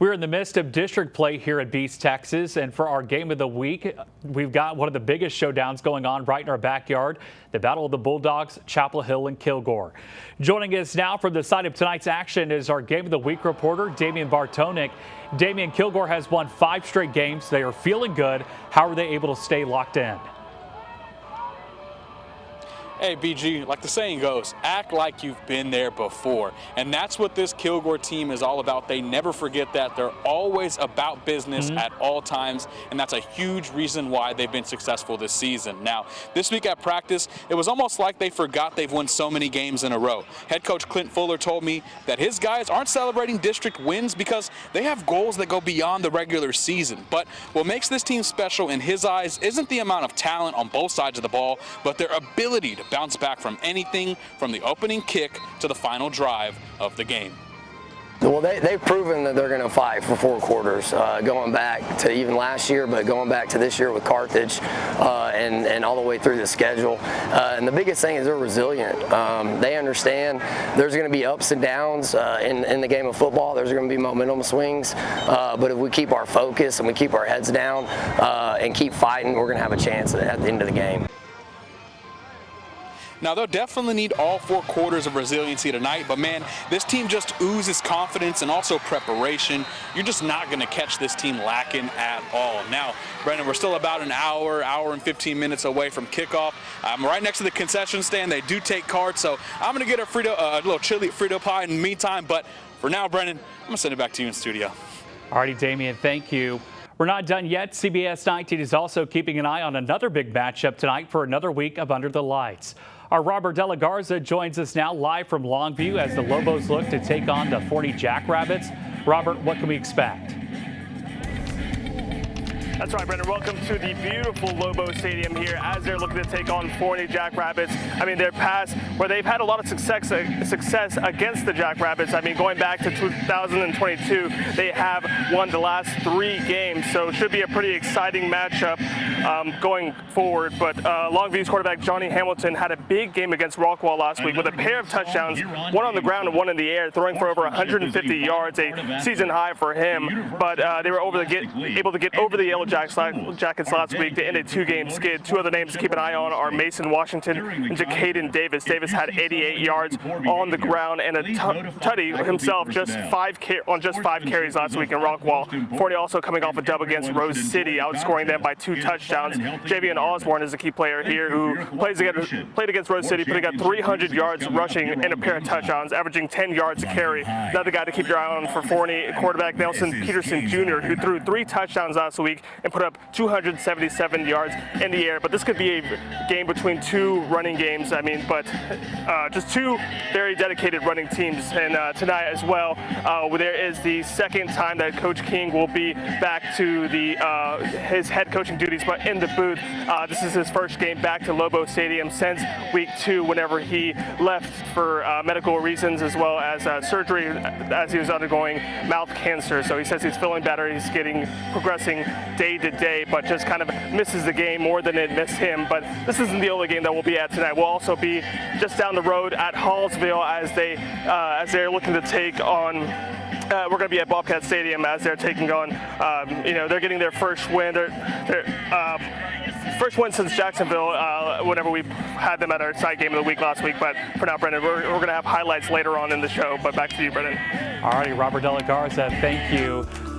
We're in the midst of district play here at Beast, Texas, and for our game of the week, we've got one of the biggest showdowns going on right in our backyard, the Battle of the Bulldogs, Chapel Hill and Kilgore. Joining us now from the site of tonight's action is our game of the week reporter, Damien Bartonek. Damien, Kilgore has won 5 straight games. They are feeling good. How are they able to stay locked in? Hey, BG, like the saying goes, act like you've been there before. And that's what this Kilgore team is all about. They never forget that. They're always about business at all times, and that's a huge reason why they've been successful this season. Now, this week at practice, it was almost like they forgot they've won so many games in a row. Head coach Clint Fuller told me that his guys aren't celebrating district wins because they have goals that go beyond the regular season. But what makes this team special in his eyes isn't the amount of talent on both sides of the ball, but their ability to bounce back from anything from the opening kick to the final drive of the game. Well, they've proven that they're going to fight for 4 quarters, going back to even last year, but going back to this year with Carthage and all the way through the schedule. And the biggest thing is they're resilient. They understand there's going to be ups and downs in the game of football. There's going to be momentum swings. But if we keep our focus and we keep our heads down and keep fighting, we're going to have a chance at the end of the game. Now, they'll definitely need all 4 quarters of resiliency tonight, but man, this team just oozes confidence and also preparation. You're just not going to catch this team lacking at all. Now, Brendan, we're still about an hour and 15 minutes away from kickoff. I'm right next to the concession stand. They do take cards, so I'm going to get a little chili Frito pie in the meantime, but for now, Brendan, I'm going to send it back to you in studio. Alrighty, Damien, thank you. We're not done yet. CBS 19 is also keeping an eye on another big matchup tonight for another week of Under the Lights. Our Robert Garza joins us now live from Longview as the Lobos look to take on the Forney Jackrabbits. Robert, what can we expect? That's right, Brendan. Welcome to the beautiful Lobo Stadium here as they're looking to take on Forney Jackrabbits. I mean, their past, where they've had a lot of success against the Jackrabbits. I mean, going back to 2022, they have won the last 3 games, so it should be a pretty exciting matchup going forward. But Longview's quarterback Johnny Hamilton had a big game against Rockwall last week with a pair of touchdowns, one on the ground and one in the air, throwing for over 150 yards, a season high for him. But they were able to get over the Yellow Jackets last week to end a 2-game skid. 2 other names to keep an eye on are Mason Washington and Jacaden Davis. Davis had 88 yards on the ground, and a tutty himself just 5 carries last week in Rockwall. Forney also coming off a dub against Rose City, outscoring them by 2 touchdowns. Javian Osborne is a key player here who played against Rose City, putting up 300 yards rushing and a pair of touchdowns, averaging 10 yards a carry. Another guy to keep your eye on for Forney, quarterback Nelson Peterson Jr., who threw 3 touchdowns last week and put up 277 yards in the air. But this could be a game between 2 running games. I mean, but just 2 very dedicated running teams. And tonight as well, there is the second time that Coach King will be back to his head coaching duties, but in the booth. This is his first game back to Lobo Stadium since week 2, whenever he left for medical reasons as well as surgery as he was undergoing mouth cancer. So he says he's feeling better. He's progressing day to day, but just kind of misses the game more than it missed him. But this isn't the only game that we'll be at tonight. We'll also be just down the road at Hallsville as they're looking to take on. We're going to be at Bobcat Stadium as they're taking on. They're getting their first win. First win since Jacksonville, whenever we had them at our side game of the week last week. But for now, Brendan, we're going to have highlights later on in the show. But back to you, Brendan. All righty, Robert Garza, thank you.